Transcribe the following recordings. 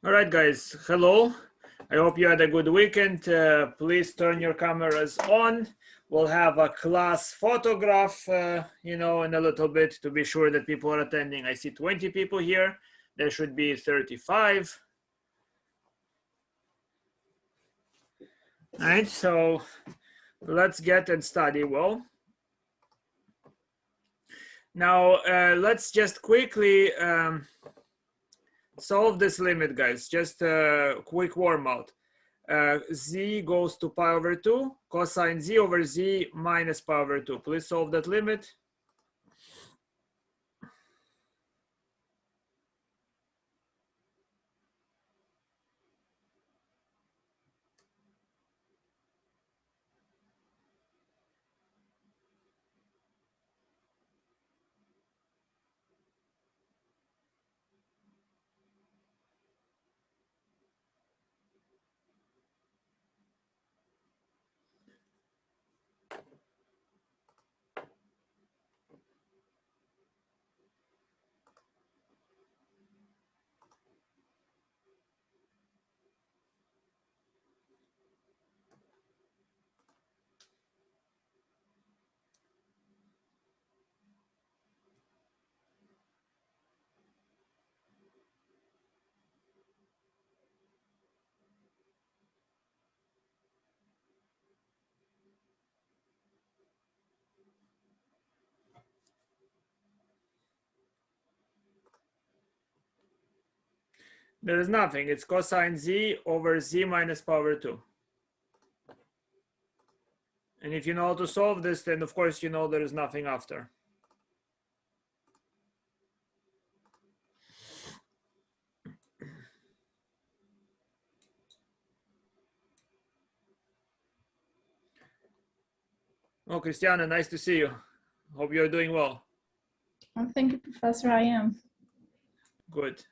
All right, guys. Hello. I hope you had a good weekend. Please turn your cameras on. We'll have a class photograph, in a little bit to be sure that people are attending. I see 20 people here. There should be 35. All right, so let's get and study well. Now, let's just quickly solve this limit, guys. Just a quick warm out. Z goes to pi over 2, cosine z over z minus pi over 2. Please solve that limit. There is nothing. It's cosine z over z minus pi over 2. And if you know how to solve this, then of course you know there is nothing after. Oh, Christiana, nice to see you. Hope you're doing well. Oh, thank you, Professor. I am. Good.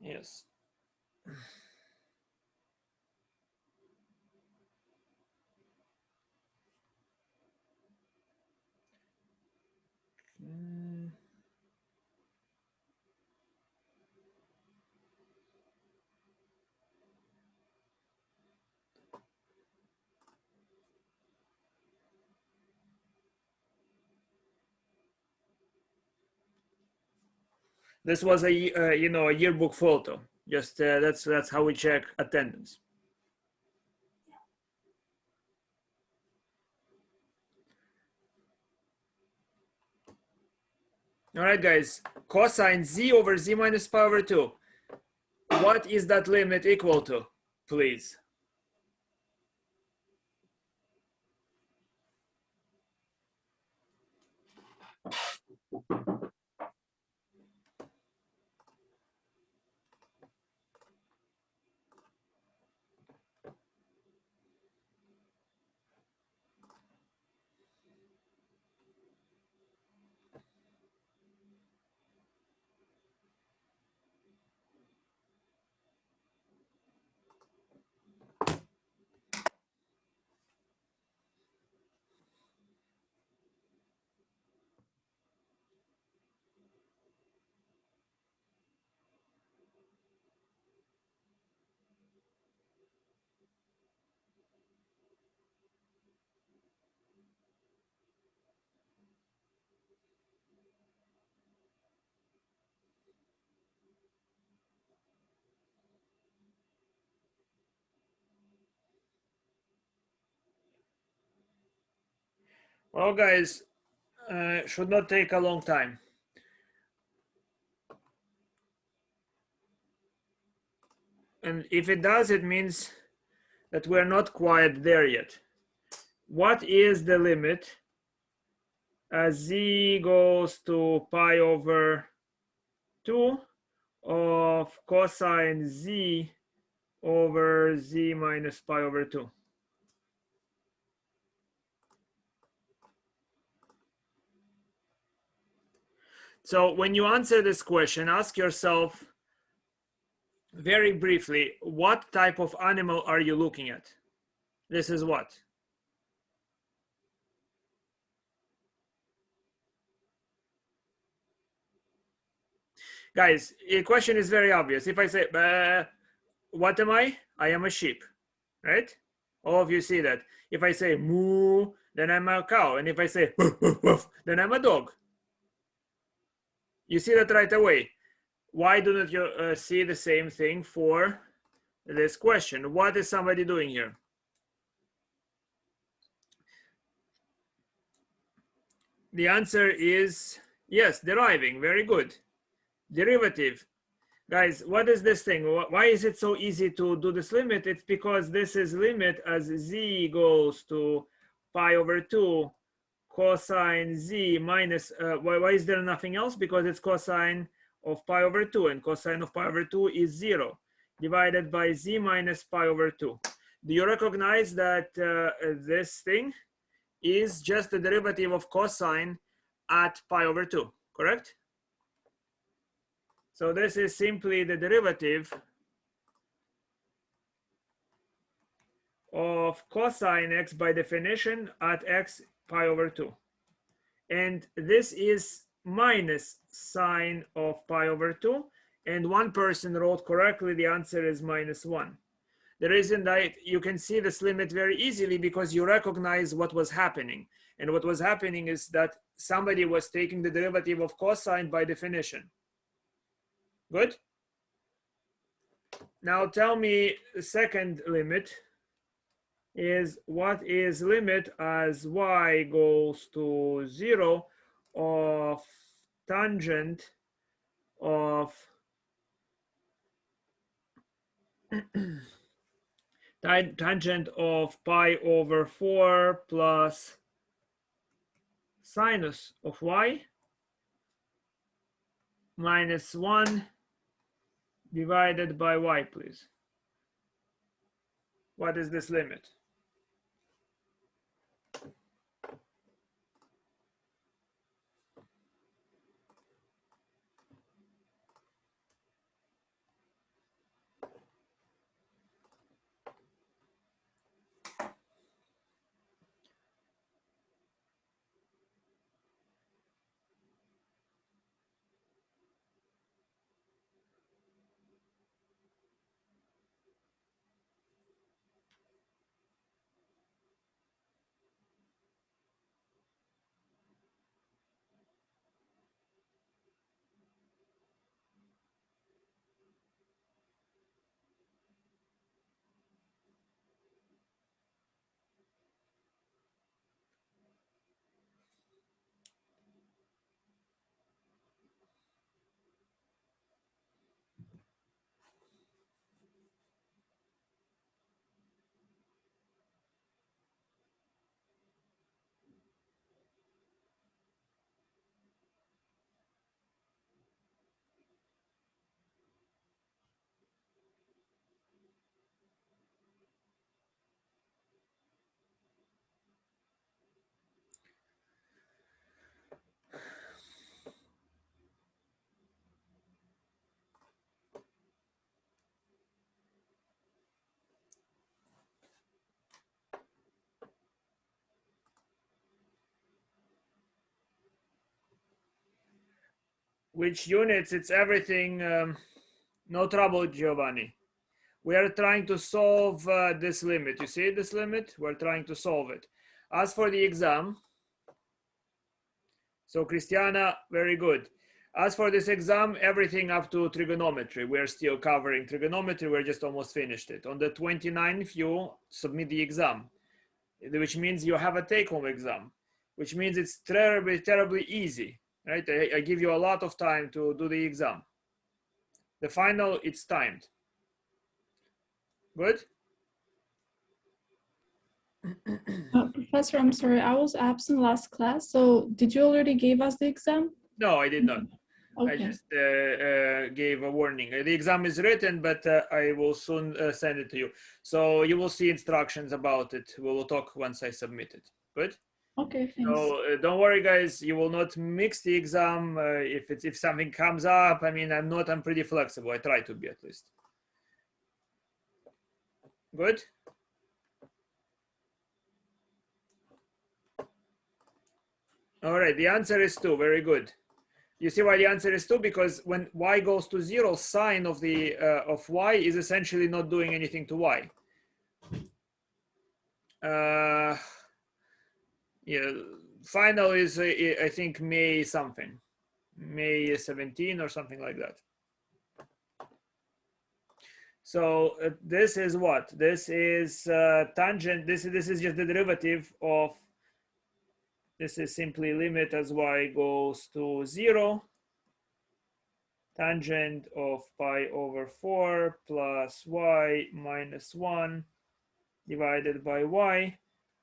Yes. This was a a yearbook photo. Just that's how we check attendance. All right, guys. Cosine z over z minus pi over 2. What is that limit equal to, please? Well, guys, should not take a long time. And if it does, it means that we're not quite there yet. What is the limit as z goes to pi over 2 of cosine z over z minus pi over 2? So when you answer this question, ask yourself very briefly, what type of animal are you looking at? This is what? Guys, the question is very obvious. If I say, what am I? I am a sheep, right? All of you see that. If I say moo, then I'm a cow. And if I say woof, woof, woof, then I'm a dog. You see that right away. Why do not you see the same thing for this question? What is somebody doing here? The answer is yes, deriving. Very good. Derivative. Guys, what is this thing? Why is it so easy to do this limit? It's because this is limit as z goes to pi over 2 cosine z minus, why is there nothing else? Because it's cosine of pi over 2, and cosine of pi over 2 is 0 divided by z minus pi over 2. Do you recognize that this thing is just the derivative of cosine at pi over 2, correct? So this is simply the derivative of cosine x by definition at x pi over 2. And this is minus sine of pi over 2. And one person wrote correctly, the answer is minus 1. The reason that you can see this limit very easily because you recognize what was happening. And what was happening is that somebody was taking the derivative of cosine by definition. Good? Now tell me the second limit is what is limit as y goes to 0 of tangent of tangent of pi over 4 plus sinus of y minus 1 divided by y, please. What is this limit? Which units? It's everything. No trouble, Giovanni. We are trying to solve this limit. You see this limit? We're trying to solve it. As for the exam, so Christiana, very good. As for this exam, everything up to trigonometry. We're still covering trigonometry. We're just almost finished it. On the 29th, you submit the exam, which means you have a take-home exam, which means it's terribly, terribly easy, right? I give you a lot of time to do the exam. The final, it's timed. Good? Professor, I'm sorry, I was absent last class. So did you already give us the exam? No, I did not. Okay. I just gave a warning. The exam is written, but I will soon send it to you. So you will see instructions about it. We will talk once I submit it. Good? Okay, thanks. So don't worry, guys. You will not mix the exam if something comes up. I mean, I'm pretty flexible. I try to be at least. Good. All right. The answer is 2. Very good. You see why the answer is 2? Because when y goes to 0, sine of the of y is essentially not doing anything to y. Yeah. Final is I think May something, May 17 or something like that. So this is what? This is tangent. This is just the derivative of. This is simply limit as y goes to 0. Tangent of pi over 4 plus y minus 1 divided by y.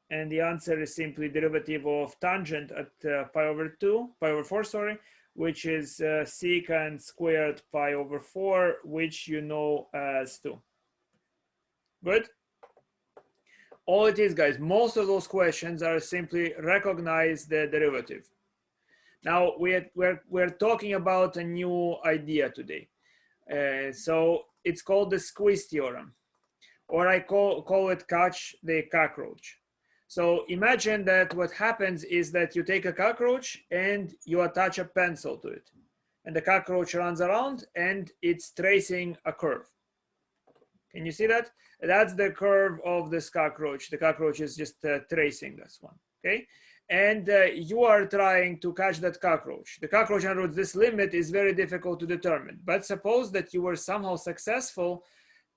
And the answer is simply derivative of tangent at pi over 4, sorry, which is secant squared pi over 4, which you know as 2. Good? All it is, guys, most of those questions are simply recognize the derivative. Now, we're talking about a new idea today. So it's called the Squeeze Theorem, or I call it catch the cockroach. So imagine that what happens is that you take a cockroach and you attach a pencil to it. And the cockroach runs around and it's tracing a curve. Can you see that? That's the curve of this cockroach. The cockroach is just tracing this one, okay? And you are trying to catch that cockroach. The cockroach, in other words, this limit is very difficult to determine. But suppose that you were somehow successful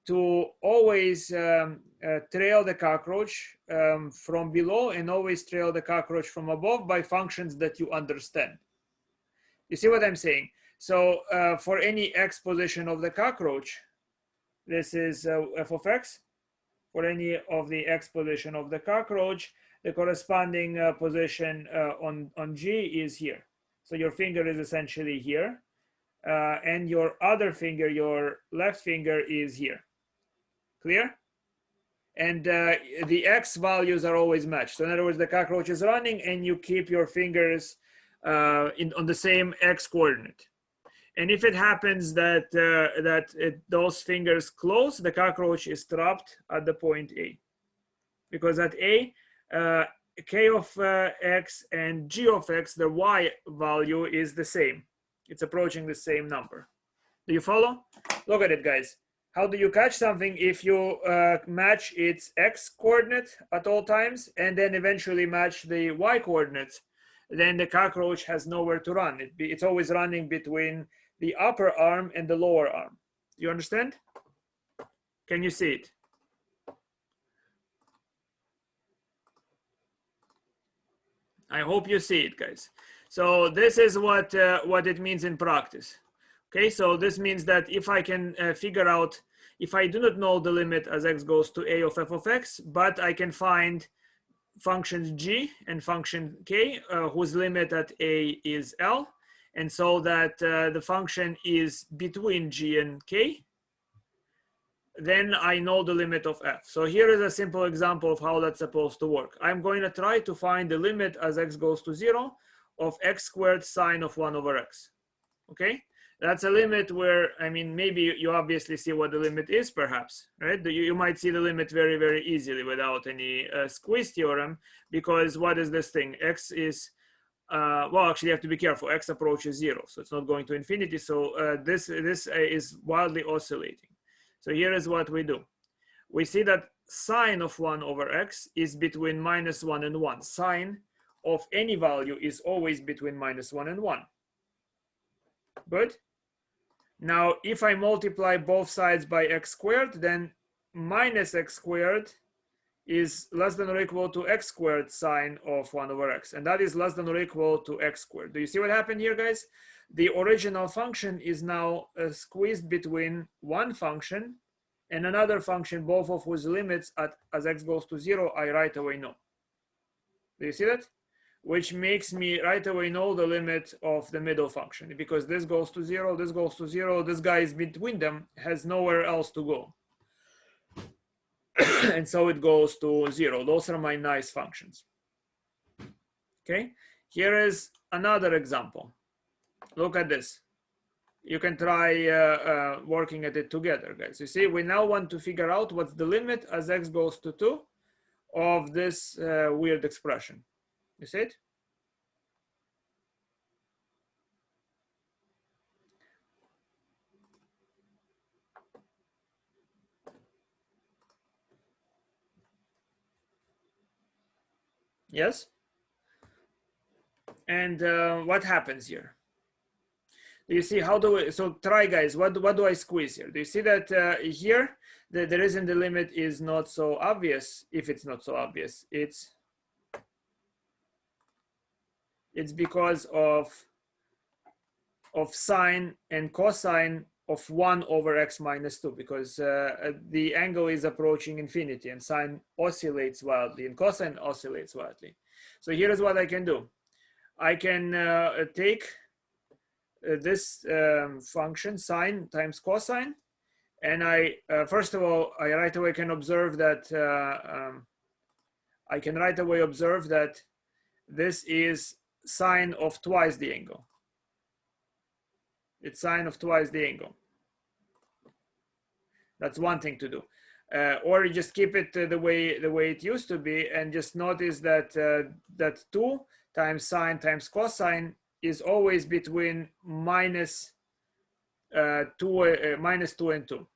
to always trail the cockroach from below and always trail the cockroach from above by functions that you understand. You see what I'm saying? So for any x position of the cockroach, this is f of x. For any of the x position of the cockroach, the corresponding position on G is here. So your finger is essentially here. And your other finger, your left finger, is here. Clear? And the x values are always matched. So in other words, the cockroach is running and you keep your fingers on the same x coordinate. And if it happens that those fingers close, the cockroach is trapped at the point A. Because at A, k of x and g of x, the y value is the same. It's approaching the same number. Do you follow? Look at it, guys. How do you catch something if you match its x coordinate at all times and then eventually match the y coordinates? Then the cockroach has nowhere to run. It's always running between the upper arm and the lower arm. Do you understand? Can you see it? I hope you see it, guys. So this is what it means in practice. Okay, so this means that if I can figure out, if I do not know the limit as x goes to a of f of x, but I can find functions g and function k, whose limit at a is L, and so that the function is between g and k, then I know the limit of f. So here is a simple example of how that's supposed to work. I'm going to try to find the limit as x goes to 0 of x squared sine of 1 over x. Okay? That's a limit where, I mean, maybe you obviously see what the limit is, perhaps, right? You might see the limit very, very easily without any squeeze theorem, because what is this thing? X is, well, actually you have to be careful. X approaches 0, so it's not going to infinity. So this is wildly oscillating. So here is what we do. We see that sine of 1 over x is between -1 and 1. Sine of any value is always between -1 and 1. Good? Now, if I multiply both sides by x squared, then minus x squared is less than or equal to x squared sine of 1 over x. And that is less than or equal to x squared. Do you see what happened here, guys? The original function is now squeezed between one function and another function, both of whose limits as x goes to 0, I right away know. Do you see that? Which makes me right away know the limit of the middle function, because this goes to 0, this goes to 0, this guy is between them, has nowhere else to go. And so it goes to 0. Those are my nice functions. Okay, here is another example. Look at this. You can try working at it together, guys. You see, we now want to figure out what's the limit as x goes to 2 of this weird expression. You see it? Yes? And what happens here? Do you see how do we, so try guys, what do I squeeze here? Do you see that here, the reason the limit is not so obvious, if it's not so obvious, it's because of sine and cosine of 1 over x minus 2, because the angle is approaching infinity and sine oscillates wildly and cosine oscillates wildly. So here is what I can do. I can take this function sine times cosine, and I first of all I right away can observe that this is sine of twice the angle. It's sine of twice the angle. That's one thing to do. Or you just keep it the way it used to be, and just notice that that 2 times sine times cosine is always between minus 2 and 2.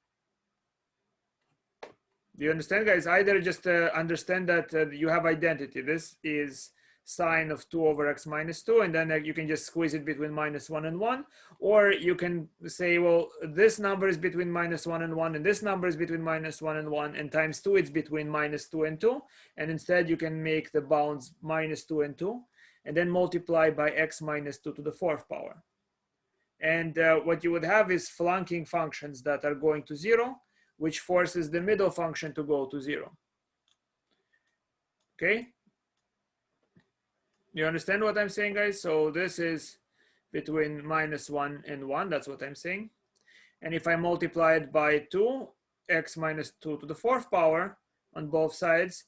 Do you understand, guys? Either just understand that you have identity. This is sine of 2 over x minus 2, and then you can just squeeze it between minus 1 and 1. Or you can say, well, this number is between minus 1 and 1, and this number is between minus 1 and 1, and times 2 it's between minus 2 and 2. And instead you can make the bounds minus 2 and 2, and then multiply by x minus 2 to the 4th power. And what you would have is flunking functions that are going to 0, which forces the middle function to go to 0. Okay? You understand what I'm saying, guys? So this is between minus 1 and 1. That's what I'm saying. And if I multiply it by 2, x minus 2 to the 4th power on both sides,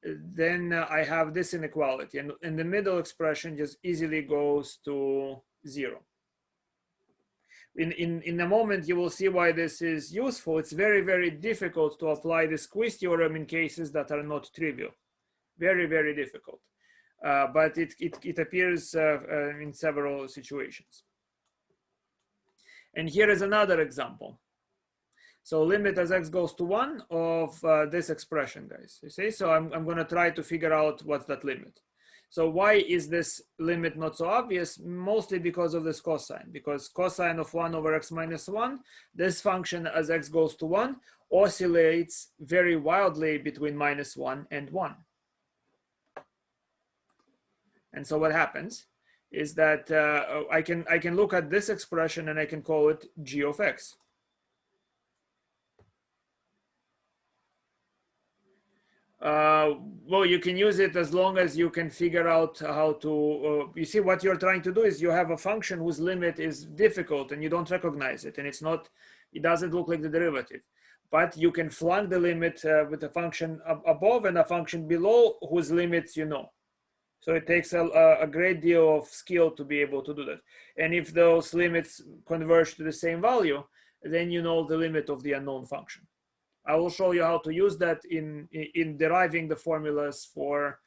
then I have this inequality. And the middle expression just easily goes to 0. In a moment, you will see why this is useful. It's very, very difficult to apply the Squeeze theorem in cases that are not trivial. Very, very difficult. But it appears in several situations. And here is another example. So limit as x goes to 1 of this expression, guys. You see? So I'm going to try to figure out what's that limit. So why is this limit not so obvious? Mostly because of this cosine. Because cosine of 1 over x minus 1, this function as x goes to 1 oscillates very wildly between minus 1 and 1. And so what happens is that I can look at this expression and I can call it g of x. Well, you can use it as long as you can figure out how to, you see what you're trying to do is you have a function whose limit is difficult and you don't recognize it, and it doesn't look like the derivative. But you can flunk the limit with a function above and a function below whose limits you know. So it takes a great deal of skill to be able to do that. And if those limits converge to the same value, then you know the limit of the unknown function. I will show you how to use that in deriving the formulas for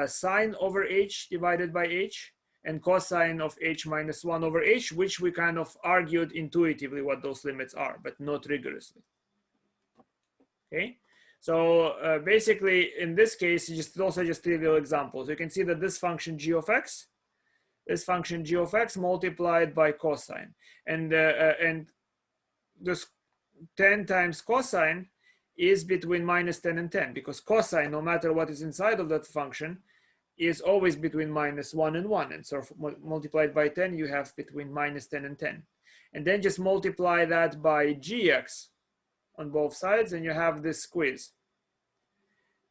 sine over h divided by h and cosine of h minus 1 over h, which we kind of argued intuitively what those limits are, but not rigorously. Okay. So basically, in this case, those are just trivial examples. You can see that this function g of x multiplied by cosine, and this 10 times cosine is between minus 10 and 10, because cosine, no matter what is inside of that function, is always between minus 1 and 1. And so multiplied by 10, you have between minus 10 and 10. And then just multiply that by gx on both sides, and you have this squeeze.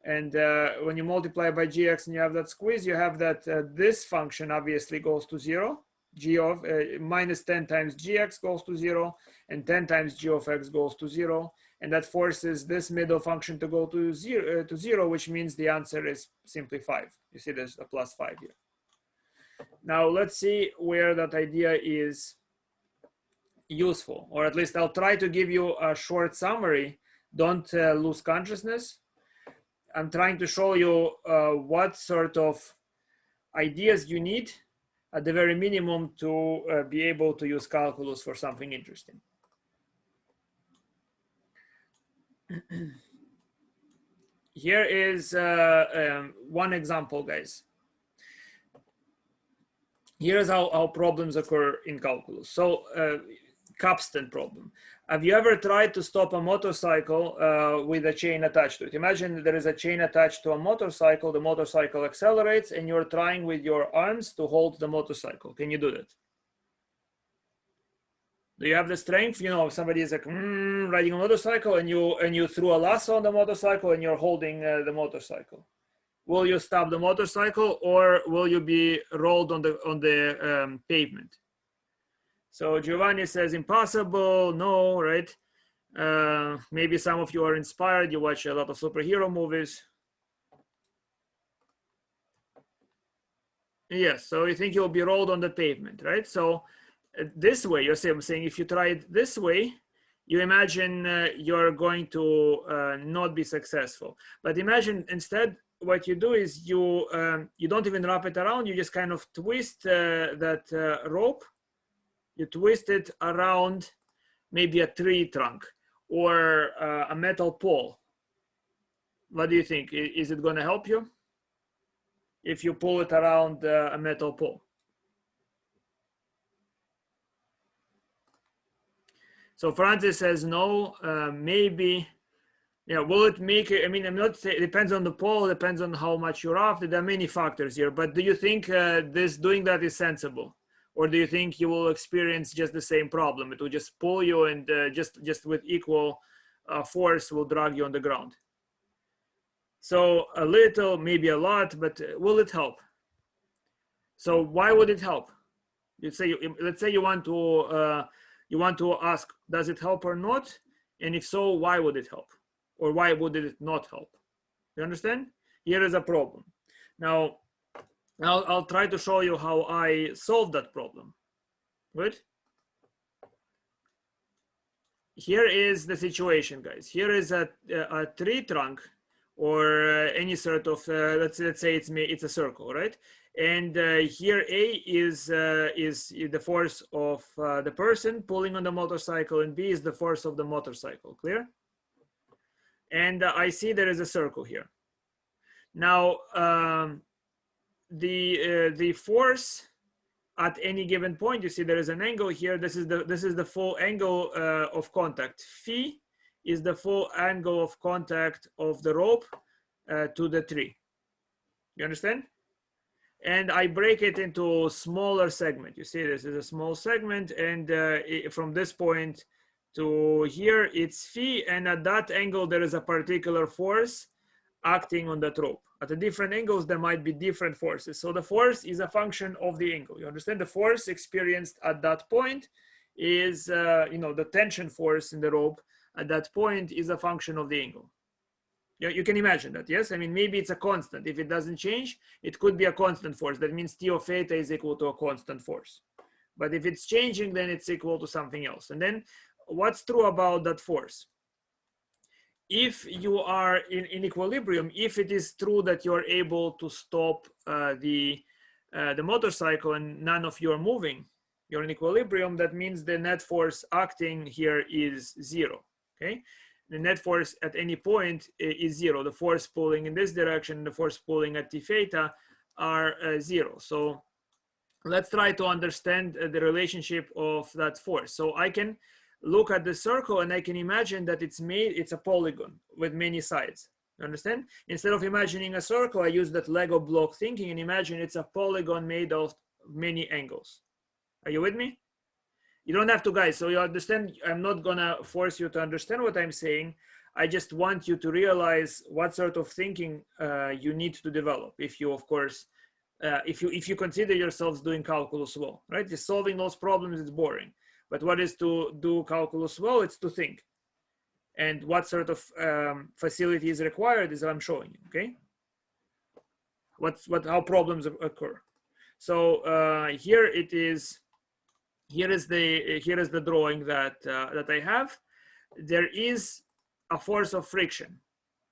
And when you multiply by gx and you have that squeeze, you have that this function obviously goes to 0. G of minus 10 times gx goes to 0, and 10 times g of x goes to 0. And that forces this middle function to go to 0, which means the answer is simply 5. You see there's a plus 5 here. Now let's see where that idea is useful, or at least I'll try to give you a short summary. Don't lose consciousness. I'm trying to show you what sort of ideas you need at the very minimum to be able to use calculus for something interesting. Here is one example, guys. Here's how problems occur in calculus. So capstan problem. Have you ever tried to stop a motorcycle with a chain attached to it? Imagine there is a chain attached to a motorcycle. The motorcycle accelerates and you're trying with your arms to hold the motorcycle. Can you do that? Do you have the strength? You know, if somebody is like riding a motorcycle and you threw a lasso on the motorcycle and you're holding the motorcycle. Will you stop the motorcycle, or will you be rolled on the pavement? So Giovanni says impossible. No, right? Maybe some of you are inspired. You watch a lot of superhero movies. Yes, so you think you'll be rolled on the pavement, right? So this way, you're saying if you try it this way, you imagine you're going to not be successful. But imagine instead, what you do is you don't even wrap it around. You just kind of twist that rope. You twist it around maybe a tree trunk or a metal pole. What do you think? Is it going to help you if you pull it around a metal pole? So Francis says no, maybe. Yeah, will it make it? I mean, I'm not saying it depends on the pole, depends on how much you're off. There are many factors here, but do you think doing that is sensible? Or do you think you will experience just the same problem? It will just pull you and just with equal force will drag you on the ground. So a little, maybe a lot, but will it help? So why would it help? Let's say you want to ask, does it help or not? And if so, why would it help? Or why would it not help? You understand? Here is a problem. Now, I'll try to show you how I solved that problem. Good? Here is the situation, guys. Here is a tree trunk or any sort of, let's say it's a circle, right? And here A is the force of the person pulling on the motorcycle, and B is the force of the motorcycle. Clear? And I see there is a circle here. Now, the force at any given point, you see there is an angle here. This is the full angle of contact. Phi is the full angle of contact of the rope to the tree. You understand? And I break it into smaller segment. You see, this is a small segment, and from this point to here, it's phi, and at that angle, there is a particular force acting on that rope. At the different angles, there might be different forces. So the force is a function of the angle. You understand? The force experienced at that point is, the tension force in the rope at that point is a function of the angle. You can imagine that, yes? I mean, maybe it's a constant. If it doesn't change, it could be a constant force. That means T of theta is equal to a constant force. But if it's changing, then it's equal to something else. And then what's true about that force? If you are in equilibrium, if it is true that you're able to stop the motorcycle and none of you are moving, you're in equilibrium, that means the net force acting here is zero, okay? The net force at any point is zero. The force pulling in this direction, the force pulling at T theta are zero. So let's try to understand the relationship of that force. So I can look at the circle and I can imagine that it's a polygon with many sides. You understand? Instead of imagining a circle, I use that Lego block thinking and imagine it's a polygon made of many angles. Are you with me? You don't have to, guys. So you understand, I'm not gonna force you to understand what I'm saying. I just want you to realize what sort of thinking you need to develop. If you, of course, if you consider yourselves doing calculus well, right? Just solving those problems is boring. But what is to do calculus well? It's to think. And what sort of facility is required is what I'm showing you, okay? How problems occur. So here it is. Here is the drawing that that I have. There is a force of friction.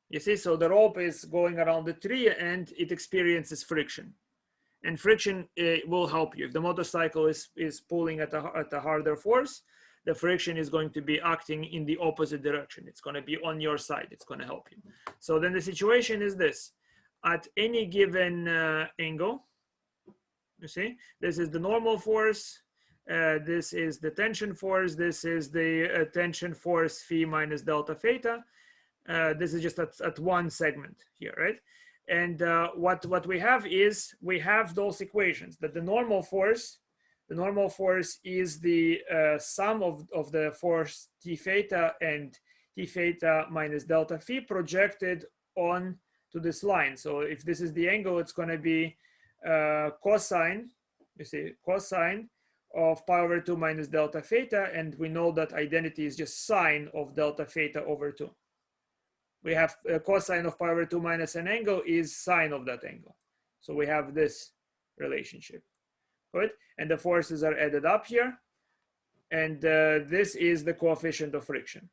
You see, so the rope is going around the tree and it experiences friction. And friction will help you. If the motorcycle is pulling at a harder force, the friction is going to be acting in the opposite direction. It's going to be on your side. It's going to help you. So then the situation is this. At any given angle, you see, this is the normal force. This is the tension force. This is the tension force phi minus delta theta. This is just at one segment here, right? And what we have is we have those equations that the normal force is the sum of the force t theta and t theta minus delta phi projected on to this line. So if this is the angle, it's going to be cosine, you see, cosine of pi over 2 minus delta theta, and we know that identity is just sine of delta theta over 2. We have cosine of pi over 2 minus an angle is sine of that angle. So we have this relationship, right? And the forces are added up here. And this is the coefficient of friction,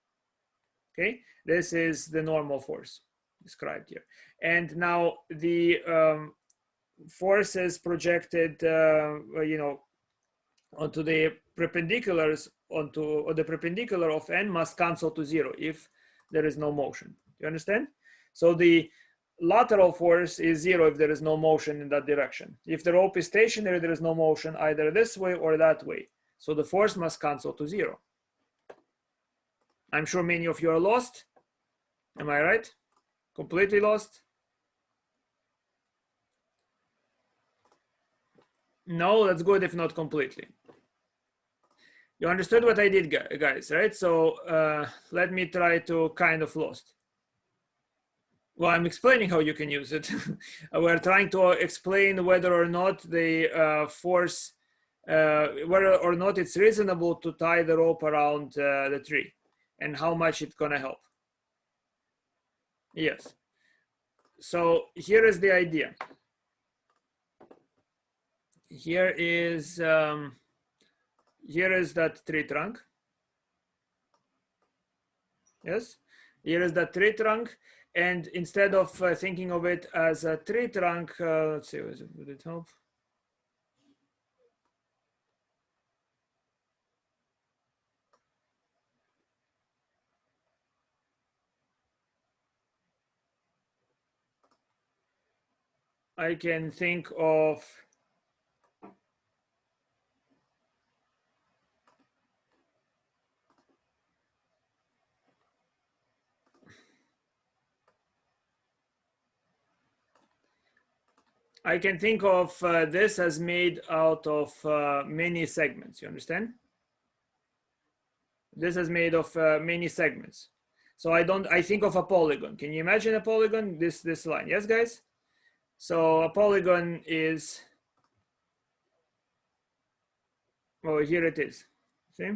okay? This is the normal force described here. And now the forces projected, you know, onto the perpendiculars, or the perpendicular of n must cancel to 0 if there is no motion. You understand? So the lateral force is 0 if there is no motion in that direction. If the rope is stationary, there is no motion either this way or that way. So the force must cancel to 0. I'm sure many of you are lost. Am I right? Completely lost? No, that's good if not completely. You understood what I did, guys, right? So let me try to kind of lost. Well, I'm explaining how you can use it. We're trying to explain whether or not the force, whether or not it's reasonable to tie the rope around the tree and how much it's gonna help. Yes. So here is the idea. Here is that tree trunk. Yes, here is that tree trunk. And instead of thinking of it as a tree trunk, let's see, would it help? I can think of this as made out of many segments. You understand? This is made of many segments. So I think of a polygon. Can you imagine a polygon? This line. Yes, guys? So a polygon is, oh, here it is. See?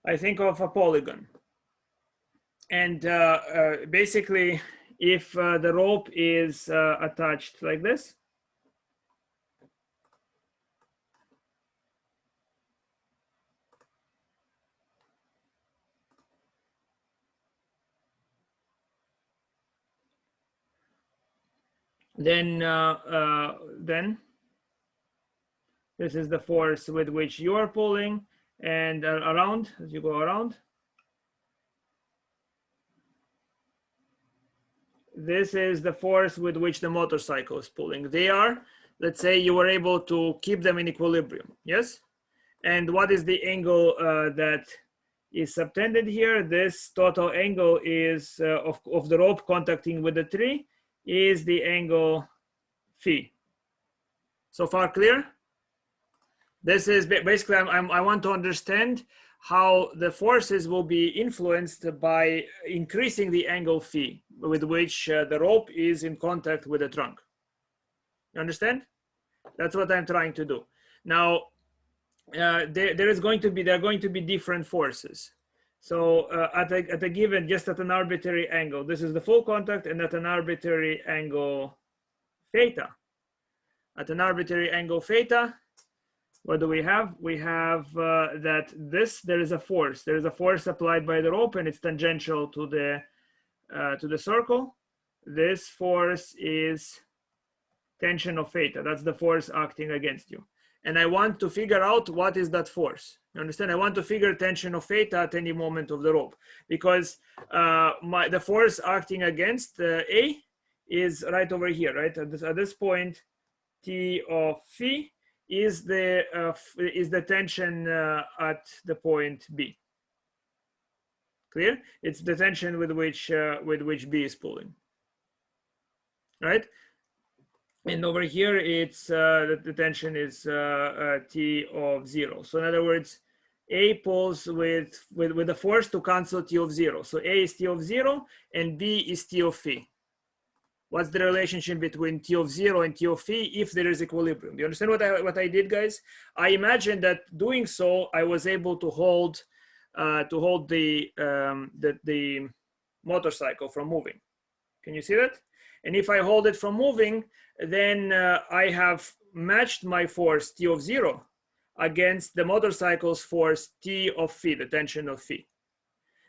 I think of a polygon. And basically, if the rope is attached like this, then this is the force with which you are pulling, and around, as you go around, this is the force with which the motorcycle is pulling. They are, let's say you were able to keep them in equilibrium, yes? And what is the angle that is subtended here? This total angle is of the rope contacting with the tree is the angle phi. So far clear? This is basically, I want to understand how the forces will be influenced by increasing the angle phi with which the rope is in contact with the trunk. You understand? That's what I'm trying to do. Now, there are going to be different forces. So at a given, just at an arbitrary angle, this is the full contact, and at an arbitrary angle theta. At an arbitrary angle theta, what do we have? We have that there is a force. There is a force applied by the rope, and it's tangential to the circle. This force is tension of theta. That's the force acting against you. And I want to figure out what is that force. You understand? I want to figure tension of theta at any moment of the rope, because the force acting against A is right over here, right? At this point, T of phi is the tension at the point B. Clear? It's the tension with which B is pulling, right? And over here, it's the tension is T of 0. So in other words, A pulls with a force to cancel T of 0. So A is T of 0 and B is T of phi. What's the relationship between T of 0 and T of phi if there is equilibrium? Do you understand what I did, guys? I imagined that doing so, I was able to hold the motorcycle from moving. Can you see that? And if I hold it from moving, then I have matched my force T of 0 against the motorcycle's force T of phi, the tension of phi.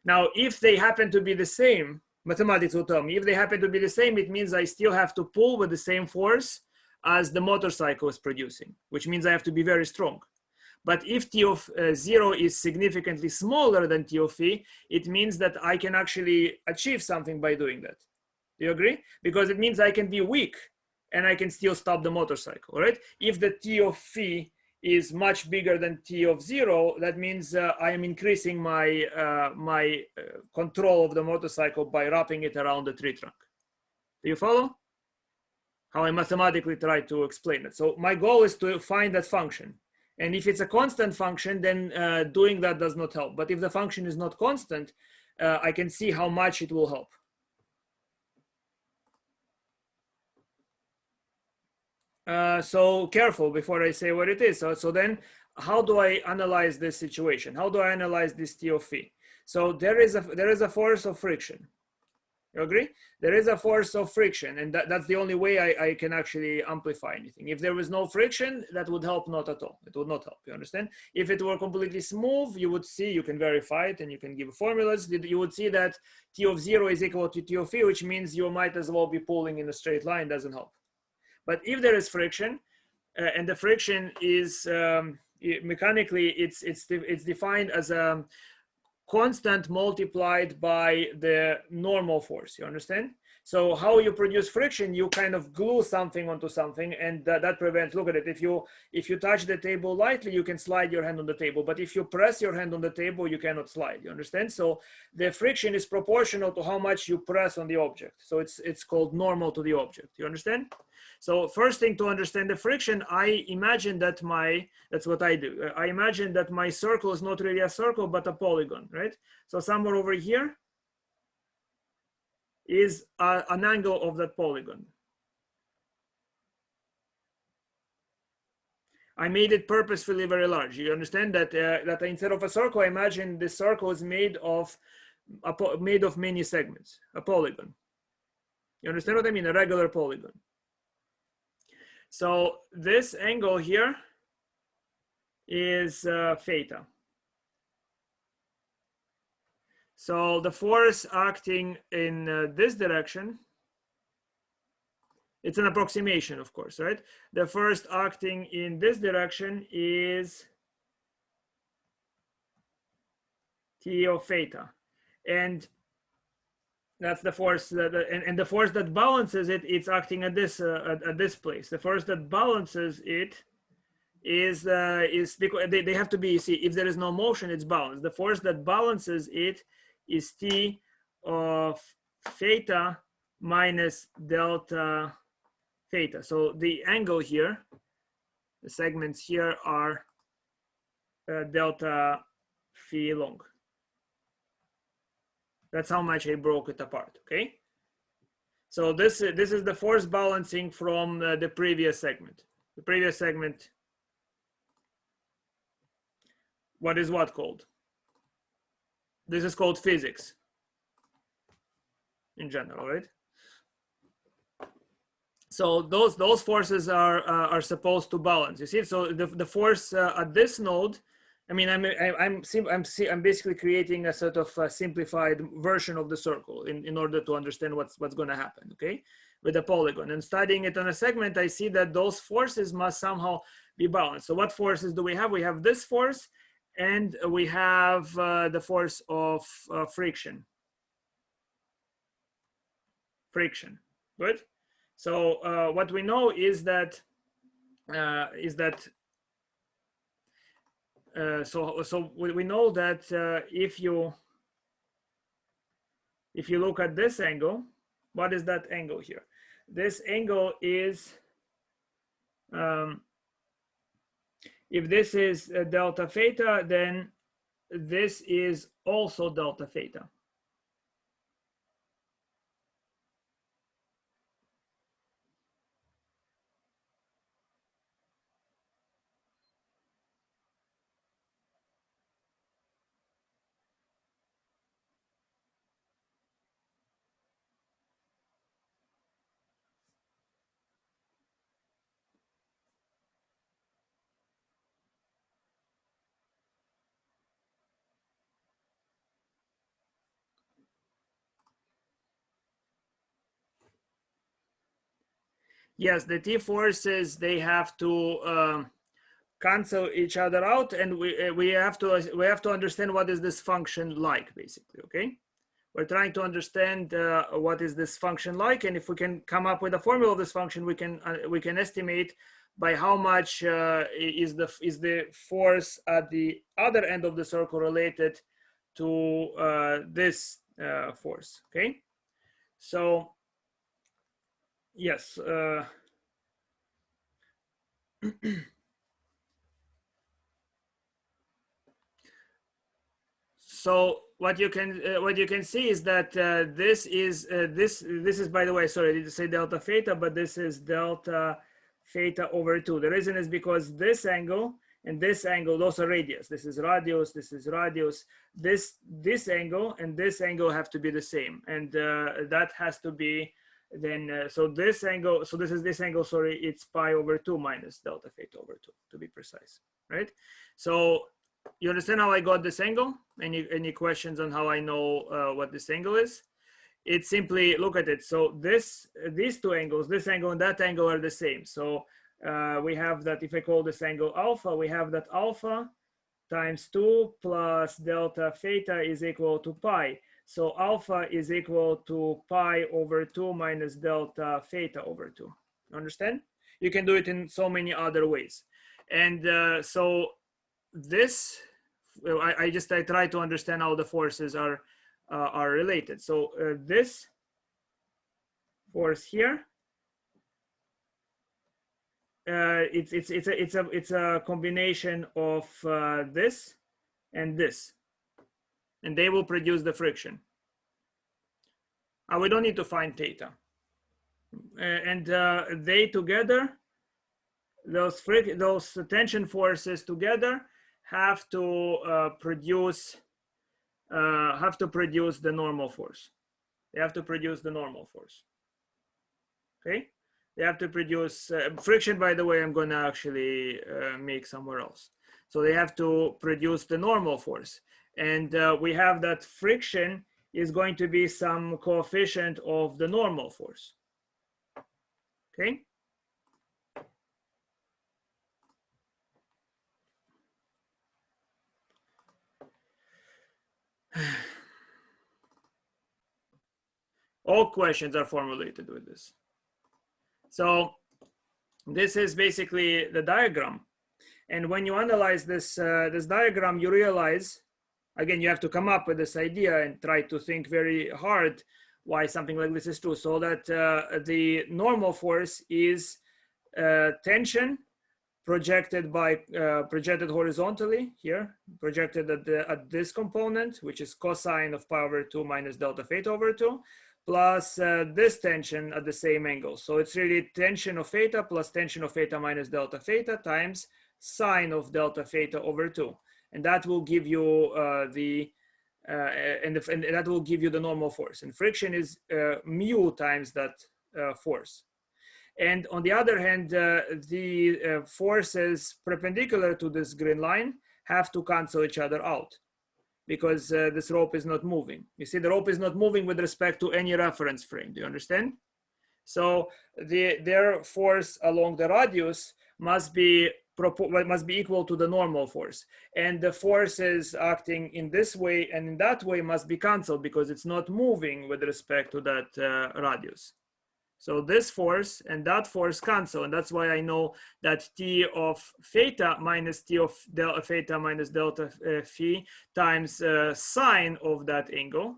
Now, if they happen to be the same, mathematics will tell me, if they happen to be the same, it means I still have to pull with the same force as the motorcycle is producing, which means I have to be very strong. But if T of 0 is significantly smaller than T of phi, it means that I can actually achieve something by doing that. Do you agree? Because it means I can be weak and I can still stop the motorcycle, right? If the T of phi is much bigger than T of 0, that means I am increasing my control of the motorcycle by wrapping it around the tree trunk. Do you follow? How I mathematically try to explain it. So my goal is to find that function. And if it's a constant function, then doing that does not help. But if the function is not constant, I can see how much it will help. So careful before I say what it is. So then how do I analyze this situation? How do I analyze this T of phi? So there is a force of friction. You agree? There is a force of friction, and that's the only way I can actually amplify anything. If there was no friction, that would help not at all. It would not help, you understand? If it were completely smooth, you would see, you can verify it and you can give formulas. You would see that T of 0 is equal to T of phi, which means you might as well be pulling in a straight line, doesn't help. But if there is friction, and the friction is mechanically, it's defined as a constant multiplied by the normal force, you understand? So how you produce friction, you kind of glue something onto something, and that prevents, look at it, if you touch the table lightly, you can slide your hand on the table, but if you press your hand on the table, you cannot slide, you understand? So the friction is proportional to how much you press on the object. So it's called normal to the object, you understand? So first thing, to understand the friction, I imagine that that's what I do. I imagine that my circle is not really a circle, but a polygon, right? So somewhere over here is an angle of that polygon. I made it purposefully very large. You understand that that instead of a circle, I imagine this circle is made of many segments, a polygon. You understand what I mean? A regular polygon. So this angle here is theta. So the force acting in this direction, it's an approximation, of course, right? The force acting in this direction is T of theta. And that's the force and the force that balances it, it's acting at this place. The force that balances it is because they have to be, you see, if there is no motion, it's balanced. The force that balances it is T of theta minus delta theta. So the angle here, the segments here are delta phi long. That's how much I broke it apart, okay? So this is the force balancing from the previous segment. The previous segment, what is what called? This is called physics in general, right? So those forces are supposed to balance. You see, so the force at this node, I mean, I'm basically creating a sort of a simplified version of the circle in order to understand what's going to happen, okay, with a polygon. And studying it on a segment, I see that those forces must somehow be balanced. So what forces do we have? We have this force, and we have the force of friction. Friction, good. So what we know is that so we know that if you look at this angle, what is that angle here? This angle is, if this is delta theta, then this is also delta theta. Yes, the T forces, they have to cancel each other out, and we have to understand what is this function like, basically. Okay, we're trying to understand what is this function like, and if we can come up with a formula of this function, we can estimate by how much is the force at the other end of the circle related to this force. Okay, so yes. So what you can see is that this is by the way, sorry, I didn't say delta theta, but this is delta theta over 2. The reason is because this angle and this angle, those are radius. This is radius, this is radius. This angle and this angle have to be the same, and that has to be then. So this angle, so this angle, sorry, it's pi over 2 minus delta theta over 2 to be precise, right? So you understand how I got this angle? Any questions on how I know what this angle is? It's simply, look at it. So these two angles, this angle and that angle, are the same. So we have that, if I call this angle alpha, we have that alpha times 2 plus delta theta is equal to pi. So alpha is equal to pi over 2 minus delta theta over 2. Understand? You can do it in so many other ways. And so this, I try to understand how the forces are related. So this force here, it's a combination of this and this, and they will produce the friction. We don't need to find theta, and they together, those tension forces together have to produce the normal force. They have to produce the normal force. Okay, they have to produce friction. By the way, I'm going to actually make somewhere else. So they have to produce the normal force, and we have that friction is going to be some coefficient of the normal force. Okay. All questions are formulated with this. So this is basically the diagram. And when you analyze this, this diagram, you realize, again, you have to come up with this idea and try to think very hard why something like this is true. So that the normal force is tension projected by projected horizontally here, projected at this component, which is cosine of pi over 2 minus delta theta over 2, plus this tension at the same angle. So it's really tension of theta plus tension of theta minus delta theta times sine of delta theta over 2. And that will give you and that will give you the normal force. And friction is mu times that force. And on the other hand, the forces perpendicular to this green line have to cancel each other out, because this rope is not moving. You see, the rope is not moving with respect to any reference frame. Do you understand? So their force along the radius must be equal to the normal force. And the forces acting in this way and in that way must be canceled, because it's not moving with respect to that radius. So this force and that force cancel, and that's why I know that T of theta minus T of delta theta minus delta phi times sine of that angle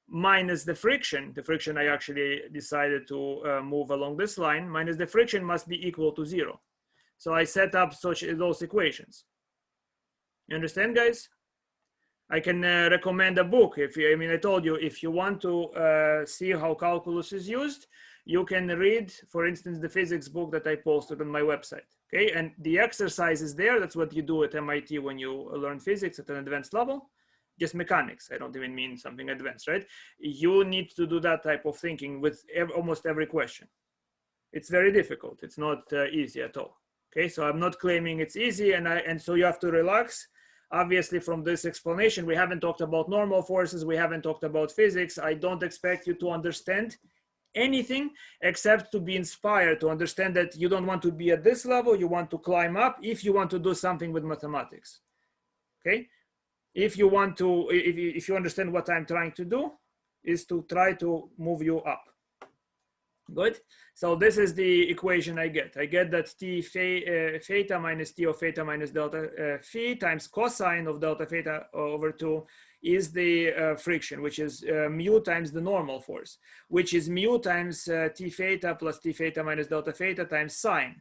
minus the friction I actually decided to move along this line, minus the friction must be equal to 0. So I set up those equations. You understand, guys? I can recommend a book. I told you, if you want to see how calculus is used, you can read, for instance, the physics book that I posted on my website. Okay, and the exercise is there. That's what you do at MIT when you learn physics at an advanced level. Just mechanics. I don't even mean something advanced, right? You need to do that type of thinking with almost every question. It's very difficult. It's not easy at all. Okay, so I'm not claiming it's easy, and so you have to relax. Obviously, from this explanation, we haven't talked about normal forces. We haven't talked about physics. I don't expect you to understand anything except to be inspired, to understand that you don't want to be at this level. You want to climb up if you want to do something with mathematics. Okay, if you want to, if you understand what I'm trying to do, is to try to move you up. Good. So this is the equation I get. I get that T theta minus T of theta minus delta phi times cosine of delta theta over 2 is the friction, which is mu times the normal force, which is mu times T theta plus T theta minus delta theta times sine.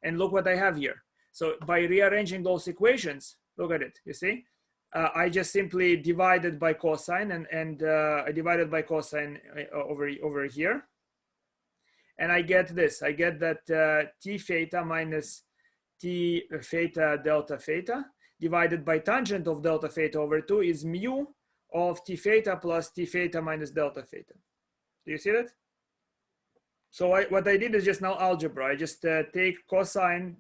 And look what I have here. So by rearranging those equations, look at it, you see? I just simply divided by cosine, and I divided by cosine over here. And I get this. I get that T theta minus T theta delta theta divided by tangent of delta theta over 2 is mu of T theta plus T theta minus delta theta. Do you see that? So what I did is just now algebra. I just take cosine,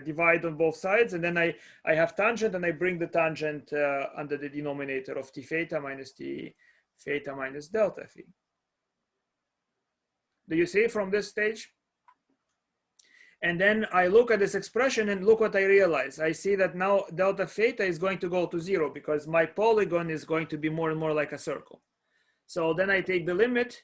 divide on both sides, and then I have tangent, and I bring the tangent under the denominator of T theta minus T theta minus delta phi. Do you see from this stage? And then I look at this expression and look what I realize. I see that now delta theta is going to go to 0 because my polygon is going to be more and more like a circle. So then I take the limit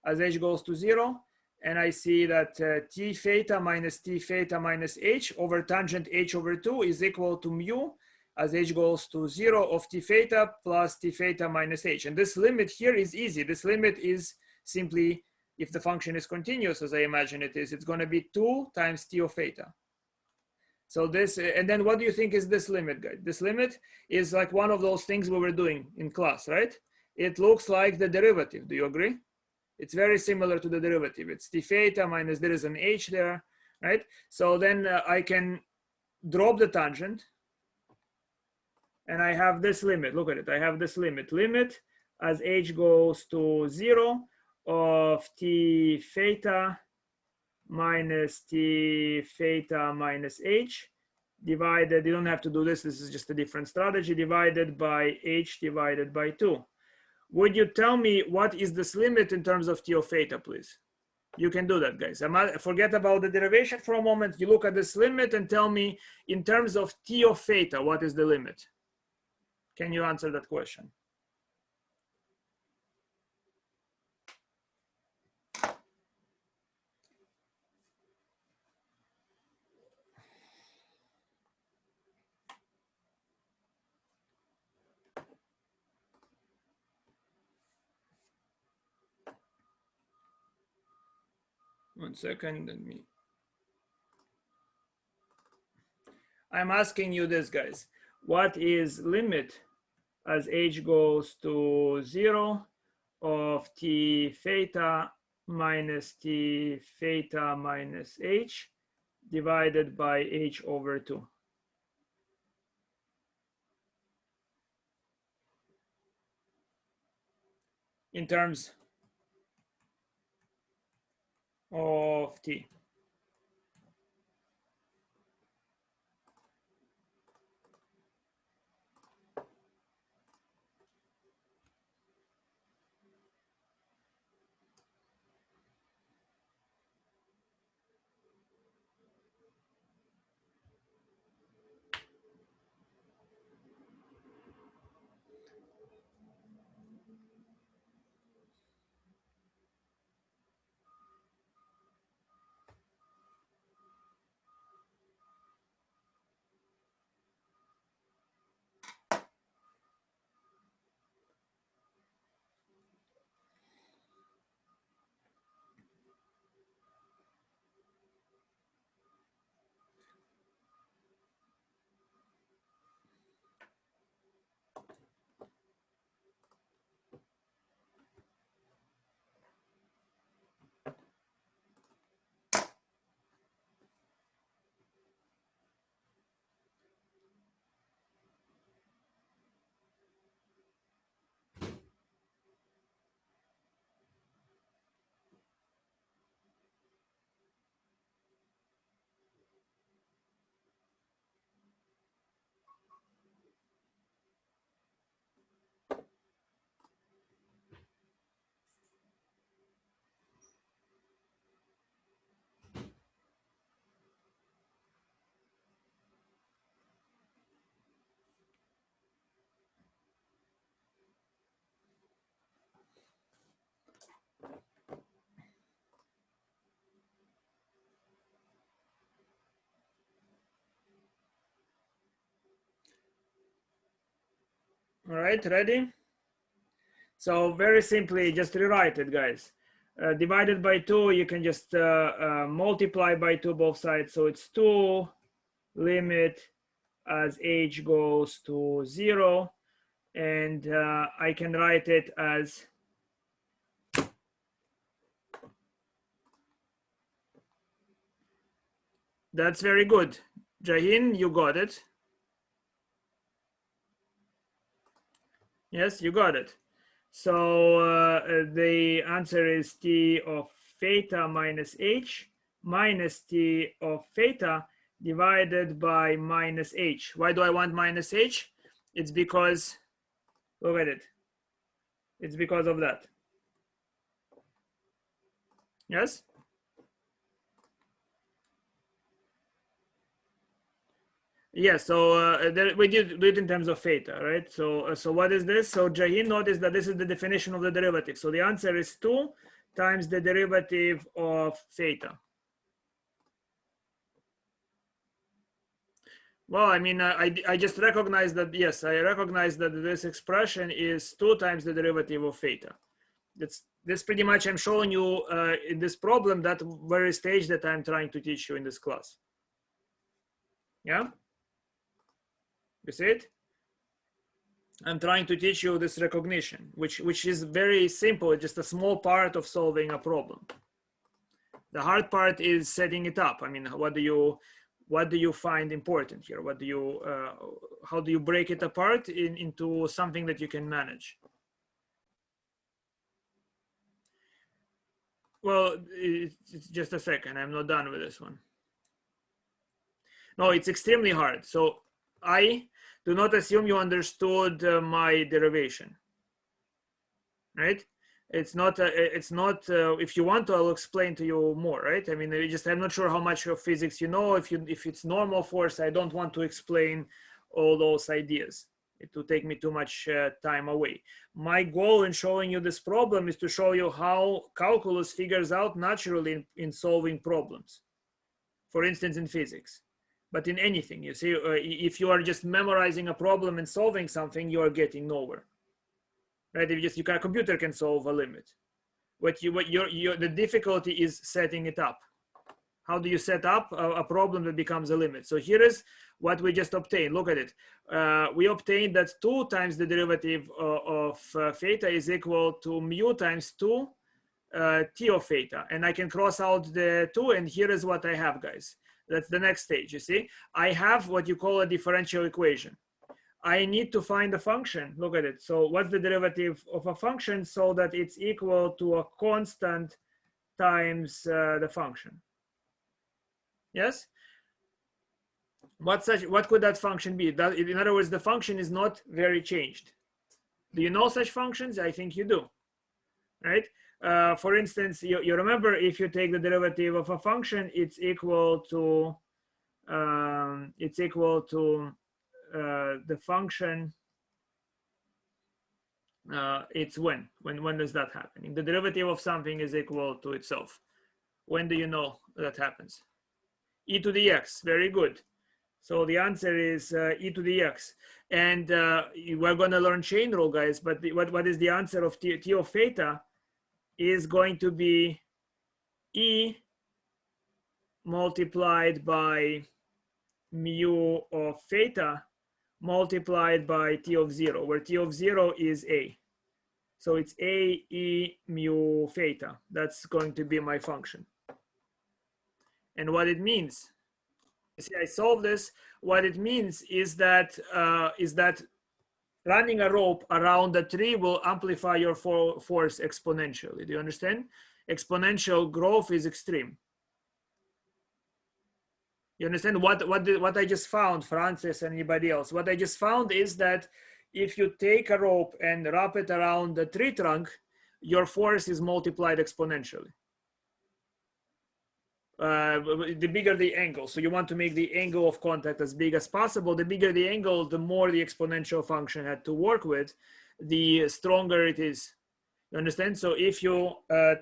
as h goes to 0, and I see that T theta minus h over tangent h over 2 is equal to mu as h goes to 0 of T theta plus T theta minus h. And this limit here is easy. This limit is simply, if the function is continuous, as I imagine it is, it's going to be 2 times T of theta. So this, and then what do you think is this limit, guys? This limit is like one of those things we were doing in class, right? It looks like the derivative. Do you agree? It's very similar to the derivative. It's T theta minus, there is an h there, right? So then I can drop the tangent, and I have this limit. Look at it. I have this limit as h goes to 0 of T theta minus T theta minus h divided, you don't have to do this, this is just a different strategy, divided by h divided by 2. Would you tell me what is this limit in terms of T of theta, please? You can do that, guys. Forget about the derivation for a moment. You look at this limit and tell me in terms of T of theta, what is the limit? Can you answer that question? One second, let me. I'm asking you this, guys. What is limit as h goes to 0 of t theta minus t theta minus h divided by h over 2? In terms of t. All right, ready? So very simply, just rewrite it, guys. Divided by 2, you can just multiply by 2 both sides. So it's 2 limit as h goes to 0. And I can write it as that's very good. Jahin, you got it. Yes, you got it. So the answer is t of theta minus h minus t of theta divided by minus h. Why do I want minus h? It's because, look at it. It's because of that. Yes? Yes, so we did do it in terms of theta, right? So what is this? So Jahin, notice that this is the definition of the derivative. So the answer is 2 times the derivative of theta. Well, I mean, I just recognize that, yes, I recognize that this expression is 2 times the derivative of theta. This pretty much I'm showing you in this problem that very stage that I'm trying to teach you in this class. Yeah? You see it? I'm trying to teach you this recognition, which is very simple, just a small part of solving a problem. The hard part is setting it up. I mean, what do you find important here? How do you break it apart into something that you can manage? Well, it's just a second. I'm not done with this one. No, it's extremely hard. So I do not assume you understood my derivation, right? It's not, if you want to, I'll explain to you more, right? I mean, I'm not sure how much of physics you know. If it's normal force, I don't want to explain all those ideas. It will take me too much time away. My goal in showing you this problem is to show you how calculus figures out naturally in solving problems. For instance, in physics. But in anything, you see, if you are just memorizing a problem and solving something, you are getting nowhere, right? A computer can solve a limit. The difficulty is setting it up. How do you set up a problem that becomes a limit? So here is what we just obtained. Look at it. We obtained that 2 times the derivative of theta is equal to mu times 2 t of theta. And I can cross out the 2, and here is what I have, guys. That's the next stage, you see. I have what you call a differential equation. I need to find a function. Look at it. So what's the derivative of a function so that it's equal to a constant times the function? Yes? What could that function be? In other words, the function is not very changed. Do you know such functions? I think you do, right? For instance, you remember if you take the derivative of a function, it's equal to the function. It's when does that happen? If the derivative of something is equal to itself, when do you know that happens? E to the x. Very good. So the answer is e to the x. And we're going to learn chain rule, guys. But what is the answer of t of theta is going to be e multiplied by mu of theta multiplied by t of 0, where t of 0 is a. So it's a e mu theta. That's going to be my function. And what it means, you see, I solved this. What it means is that running a rope around a tree will amplify your force exponentially. Do you understand? Exponential growth is extreme. You understand what I just found, Francis and anybody else? What I just found is that if you take a rope and wrap it around the tree trunk, your force is multiplied exponentially. The bigger the angle. So you want to make the angle of contact as big as possible. The bigger the angle, the more the exponential function had to work with, the stronger it is. You understand? So if you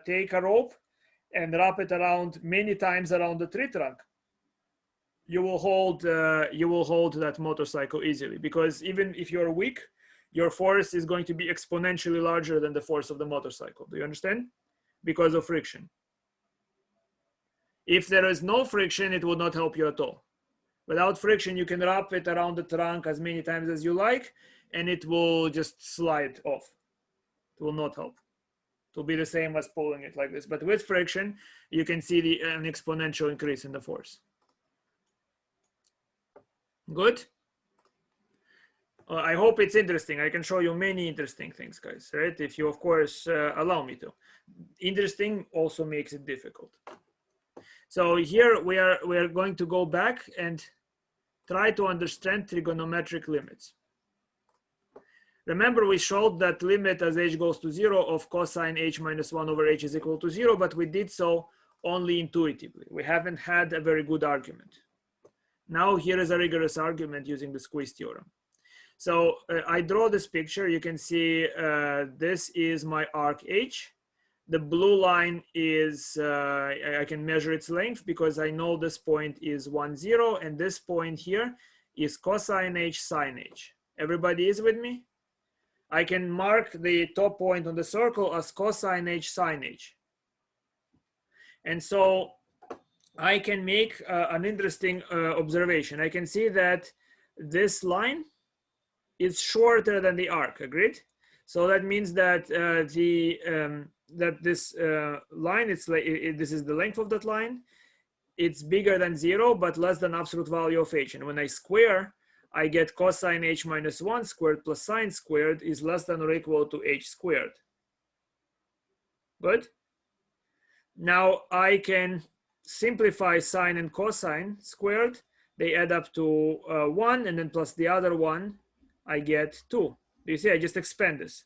take a rope and wrap it around many times around the tree trunk, you will hold that motorcycle easily, because even if you're weak, your force is going to be exponentially larger than the force of the motorcycle. Do you understand? Because of friction. If there is no friction, it will not help you at all. Without friction, you can wrap it around the trunk as many times as you like, and it will just slide off. It will not help. It will be the same as pulling it like this. But with friction, you can see an exponential increase in the force. Good? I hope it's interesting. I can show you many interesting things, guys, right? If you, of course, allow me to. Interesting also makes it difficult. So here we are going to go back and try to understand trigonometric limits. Remember, we showed that limit as h goes to 0 of cosine h minus 1 over h is equal to 0, but we did so only intuitively. We haven't had a very good argument. Now here is a rigorous argument using the Squeeze theorem. So I draw this picture. You can see this is my arc h. The blue line is, I can measure its length because I know this point is 1, 0, and this point here is cosine h sine h. Everybody is with me? I can mark the top point on the circle as cosine h sine h. And so I can make an interesting observation. I can see that this line is shorter than the arc, agreed? So that means that this line, this is the length of that line. It's bigger than 0, but less than absolute value of h. And when I square, I get cosine h minus 1 squared plus sine squared is less than or equal to h squared. Good? Now I can simplify sine and cosine squared. They add up to 1, and then plus the other one, I get 2. Do you see? I just expand this.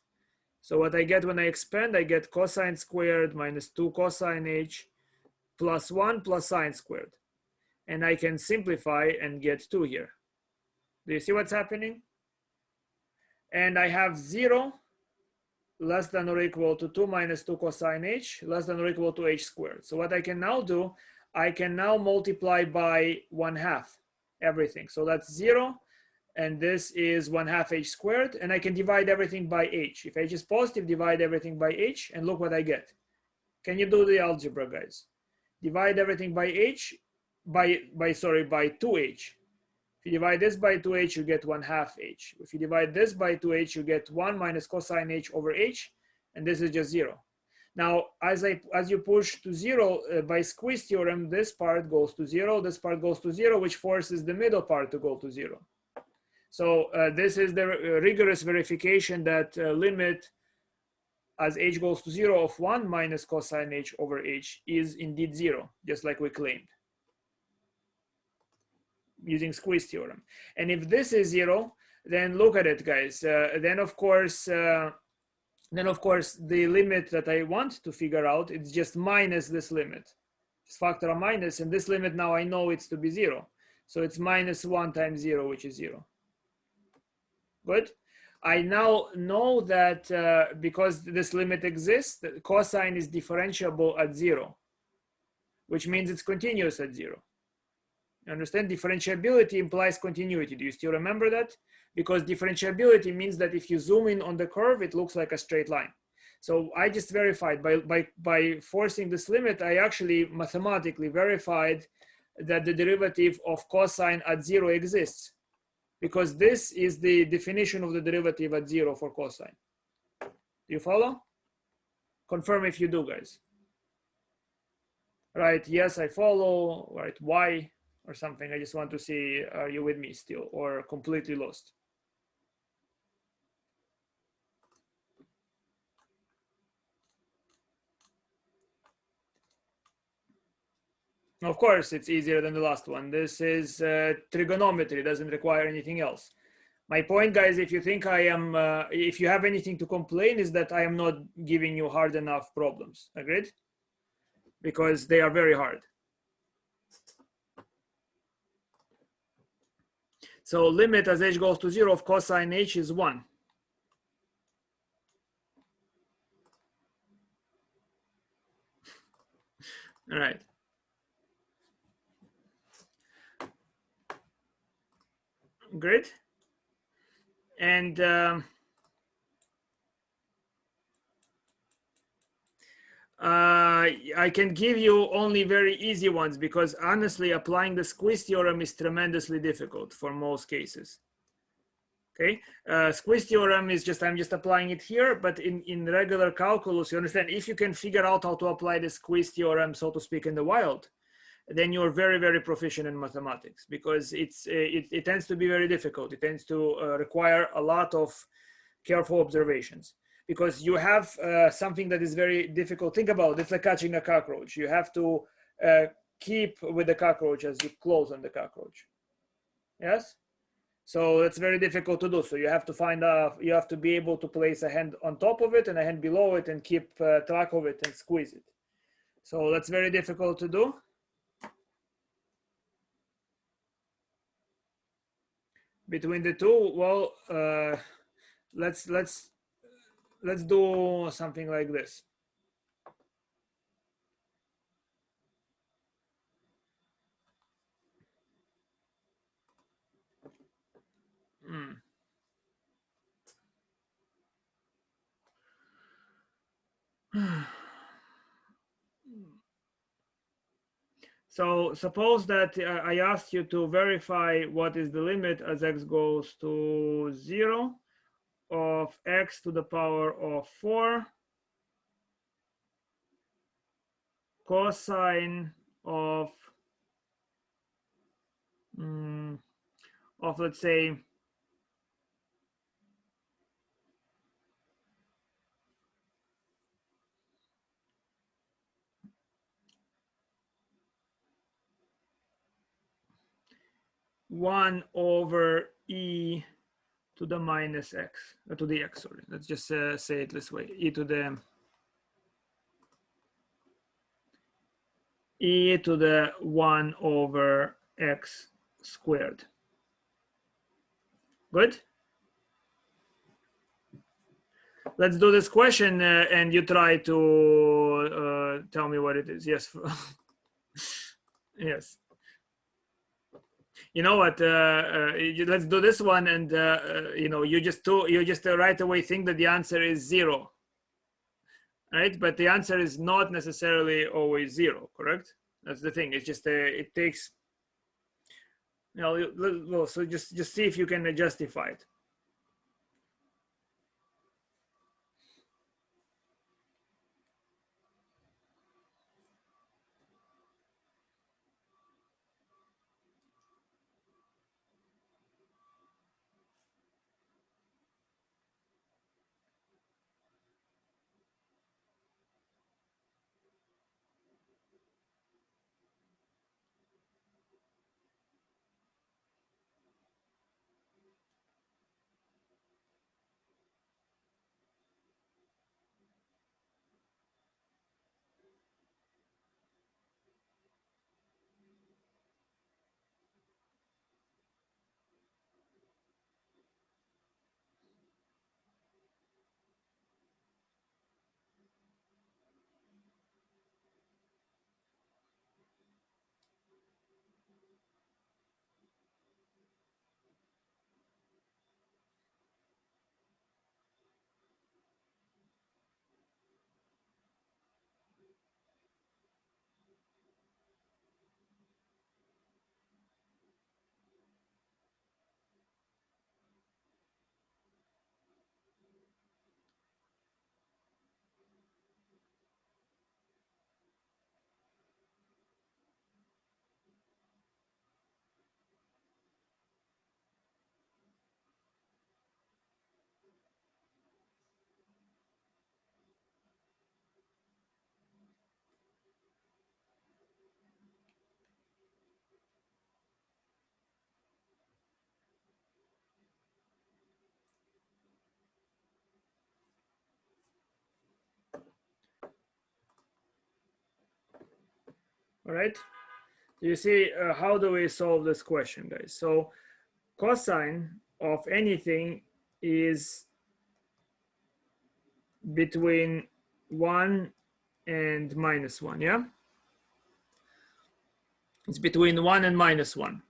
So what I get when I expand, I get cosine squared minus 2 cosine h plus 1 plus sine squared. And I can simplify and get 2 here. Do you see what's happening? And I have 0 less than or equal to 2 minus 2 cosine h less than or equal to h squared. So what I can now do, I can now multiply by 1/2 everything. So that's 0. And this is 1/2 h squared, and I can divide everything by h. If h is positive, divide everything by h, and look what I get. Can you do the algebra, guys? Divide everything by h, by 2h. If you divide this by 2h, you get 1/2 h. If you divide this by 2h, you get 1 minus cosine h over h, and this is just 0. Now, as you push to 0 by Squeeze theorem, this part goes to 0, this part goes to 0, which forces the middle part to go to 0. So this is the rigorous verification that limit as h goes to 0 of 1 minus cosine h over h is indeed 0, just like we claimed using Squeeze theorem. And if this is 0, then look at it, guys. Then of course the limit that I want to figure out, it's just minus this limit. Just factor a minus, and this limit now I know it's to be 0. So it's minus 1 times 0, which is 0. Good. I now know that because this limit exists, the cosine is differentiable at 0, which means it's continuous at 0. You understand? Differentiability implies continuity. Do you still remember that? Because differentiability means that if you zoom in on the curve, it looks like a straight line. So I just verified by forcing this limit, I actually mathematically verified that the derivative of cosine at 0 exists, because this is the definition of the derivative at 0 for cosine. Do you follow? Confirm if you do, guys. Right, yes, I follow. Right, why or something. I just want to see, are you with me still or completely lost? Of course, it's easier than the last one. This is trigonometry, it doesn't require anything else. My point, guys, if you think I am, if you have anything to complain, is that I am not giving you hard enough problems. Agreed? Because they are very hard. So limit as h goes to 0 of cosine h is 1. All right. Great. And I can give you only very easy ones, because honestly, applying the Squeeze theorem is tremendously difficult for most cases. Okay, Squeeze theorem is just, I'm just applying it here, but in regular calculus, you understand, if you can figure out how to apply the Squeeze theorem, so to speak, in the wild, then you're very, very proficient in mathematics, because it tends to be very difficult. It tends to require a lot of careful observations, because you have something that is very difficult. Think about it, it's like catching a cockroach. You have to keep with the cockroach as you close on the cockroach. Yes? So it's very difficult to do. So you have to you have to be able to place a hand on top of it and a hand below it and keep track of it and squeeze it. So that's very difficult to do. Between the two, well, let's do something like this. So suppose that I asked you to verify what is the limit as x goes to 0 of x to the power of 4 cosine of let's say one over e to the minus x, to the x, sorry. Let's just say it this way, e to the 1 over x squared. Good? Let's do this question and you try to tell me what it is. Yes. Yes. You know what? Let's do this one, and you know, you just right away think that the answer is 0, right? But the answer is not necessarily always 0, correct? That's the thing. It's just it takes Now, well, so just see if you can justify it. All right. You see, how do we solve this question, guys? So cosine of anything is between 1 and -1, yeah? It's between 1 and -1.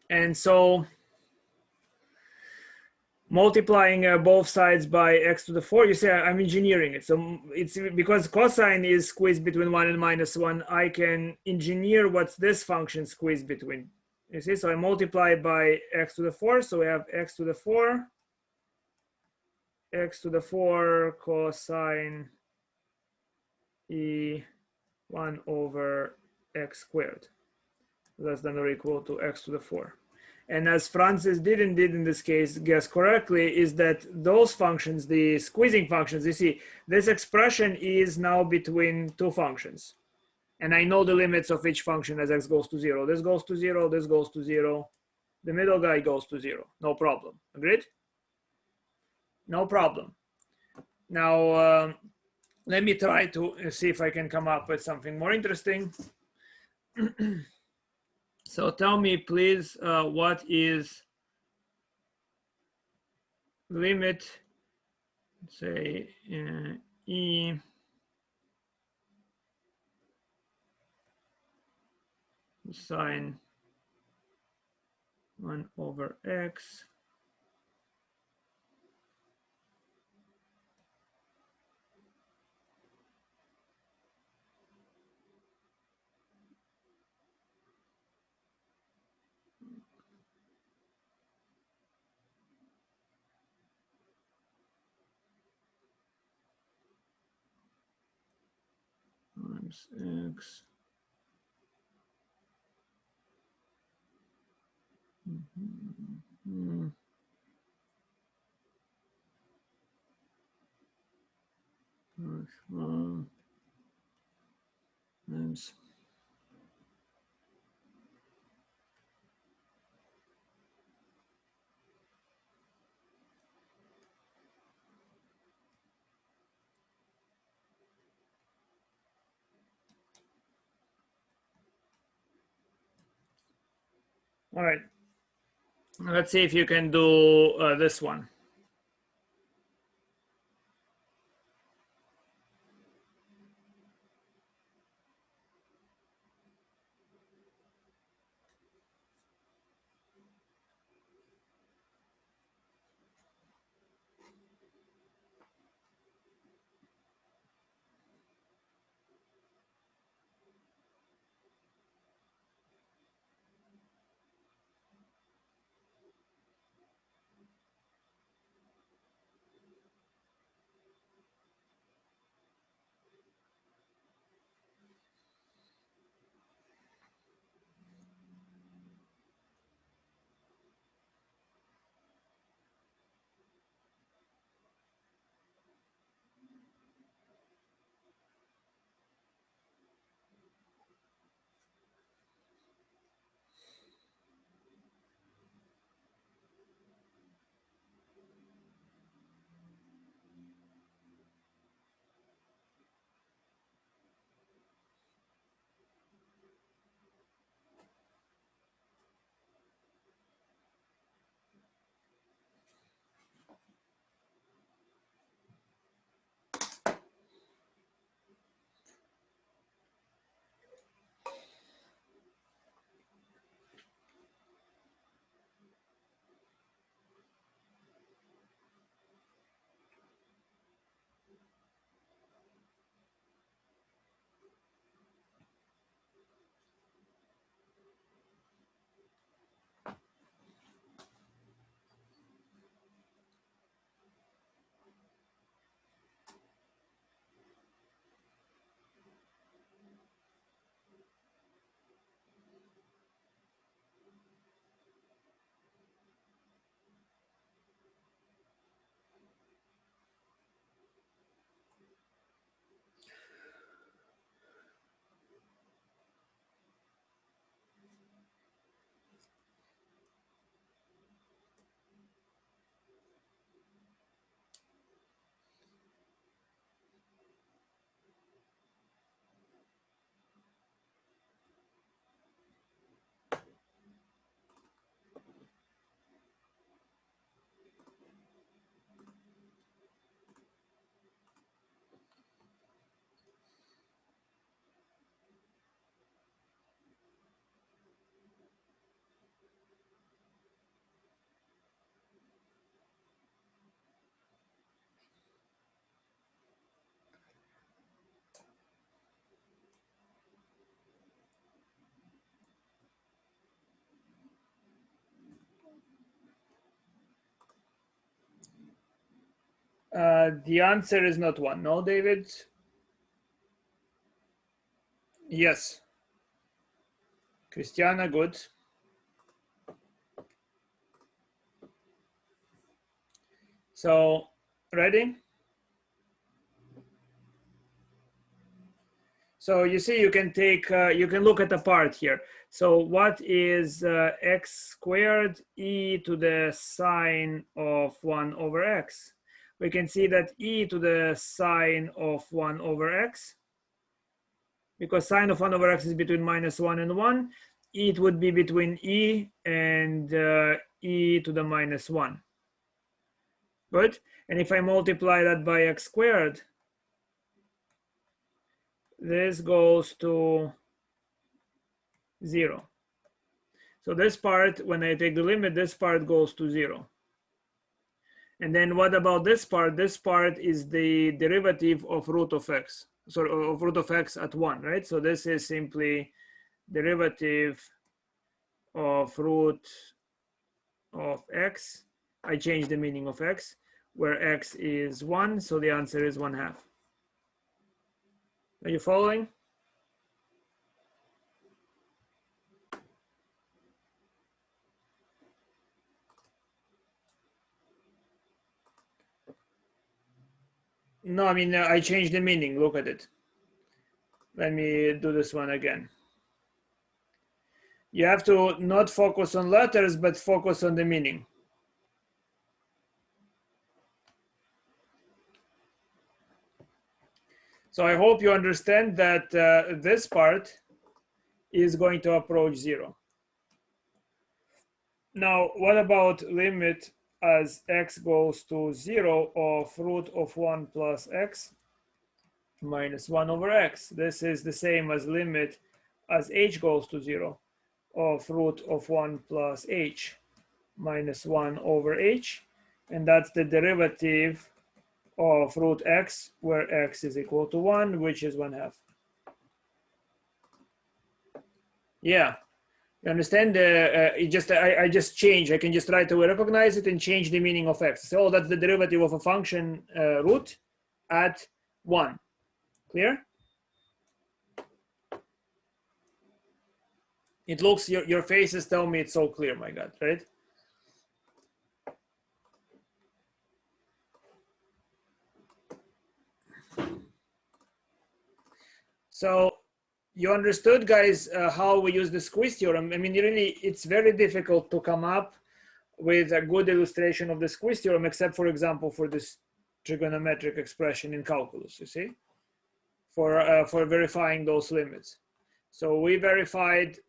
And so multiplying both sides by x to the 4, you see I'm engineering it. So it's because cosine is squeezed between 1 and -1, I can engineer what's this function squeezed between. You see, so I multiply by x to the 4, so we have x to the 4 cosine e 1 over x squared less than or equal to x to the 4. And as Francis did in this case, guess correctly, is that those functions, the squeezing functions, you see, this expression is now between two functions. And I know the limits of each function as x goes to 0. This goes to 0, this goes to 0. The middle guy goes to 0. No problem. Agreed? No problem. Now, let me try to see if I can come up with something more interesting. So tell me, please, what is limit, say, e sine 1 over x times x plus 1 times. All right. Let's see if you can do this one. The answer is not 1. No, David? Yes. Christiana, good. So, ready? So you see, you can take, you can look at the part here. So what is x squared e to the sine of 1 over x? We can see that e to the sine of 1 over x, because sine of 1 over x is between -1 and 1, it would be between e and e to the -1. Good. And if I multiply that by x squared, this goes to 0. So this part, when I take the limit, this part goes to 0. And then what about this part? This part is the derivative of root of x. So of root of x at 1, right? So this is simply derivative of root of x. I change the meaning of x, where x is 1. So the answer is 1/2. Are you following? No, I mean, I changed the meaning. Look at it. Let me do this one again. You have to not focus on letters, but focus on the meaning. So I hope you understand that this part is going to approach 0. Now, what about limit as x goes to 0 of root of 1 plus x minus 1 over x? This is the same as limit as h goes to 0 of root of 1 plus h minus 1 over h. And that's the derivative of root x, where x is equal to 1, which is 1/2. Yeah. You understand? I just change. I can just right away recognize it and change the meaning of x. So that's the derivative of a function root at 1. Clear? It looks, your faces tell me it's so clear, my God, right? So you understood, guys, how we use the squeeze theorem. I mean, really, it's very difficult to come up with a good illustration of the squeeze theorem, except, for example, for this trigonometric expression in calculus, you see, for verifying those limits. So we verified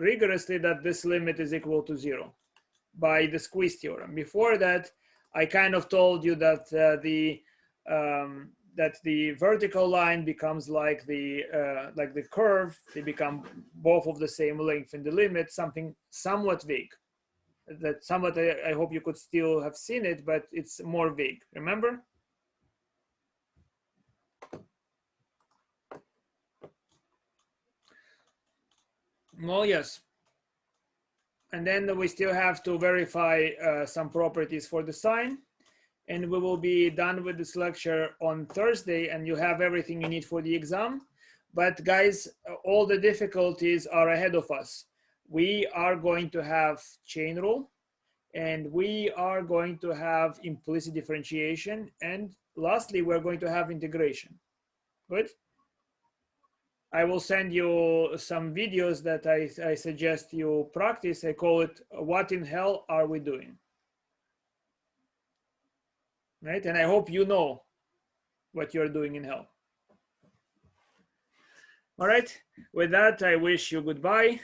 rigorously that this limit is equal to 0 by the squeeze theorem. Before that, I kind of told you that that the vertical line becomes like the curve. They become both of the same length in the limit, something somewhat vague. That somewhat, I hope you could still have seen it, but it's more vague. Remember? Well, yes. And then we still have to verify some properties for the sine. And we will be done with this lecture on Thursday, and you have everything you need for the exam. But guys, all the difficulties are ahead of us. We are going to have chain rule, and we are going to have implicit differentiation. And lastly, we're going to have integration. Good? I will send you some videos that I suggest you practice. I call it, what in hell are we doing? Right? And I hope you know what you're doing in hell. All right, with that, I wish you goodbye.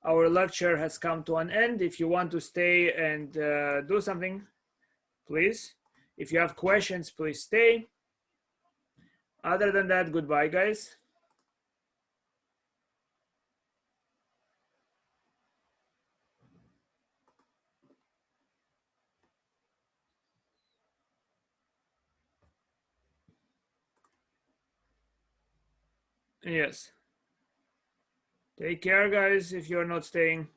Our lecture has come to an end. If you want to stay and do something, please. If you have questions, please stay. Other than that, goodbye, guys. Yes. Take care, guys, if you're not staying.